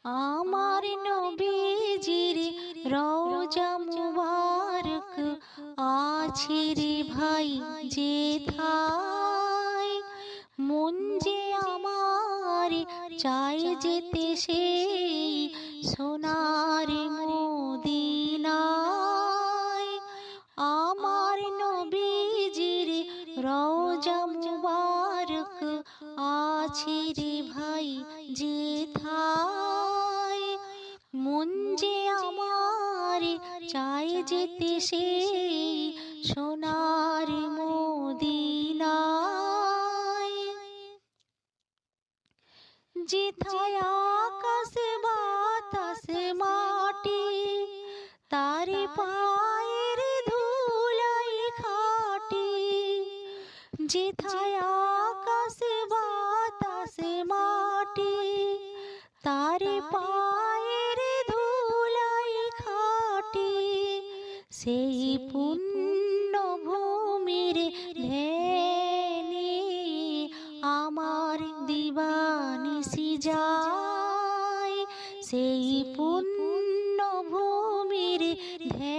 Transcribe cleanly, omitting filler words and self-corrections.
আমার নবীজির রওজা মুবারক আছে রে ভাই যেথায়, মন যে আমার চাই যেতে সেই সোনার মদিনায়। আমার নবীজির রওজা মুবারক আছে রে ভাই যেথায়, মন যে আমার চাই যেতে সেই সোনার মদিনায়। যেথায় আকাশ বাতাস মাটি তার পায়ের ধুলাই খাটি, যেথায় আকাশ বাতাস মাটি তার পায়ের ধুলাই খাটি, সেই পুণ্য ভূমির ধ্যানে আমার দিবানিশি যায়, সেই পুণ্য ভূমির ধ্যানে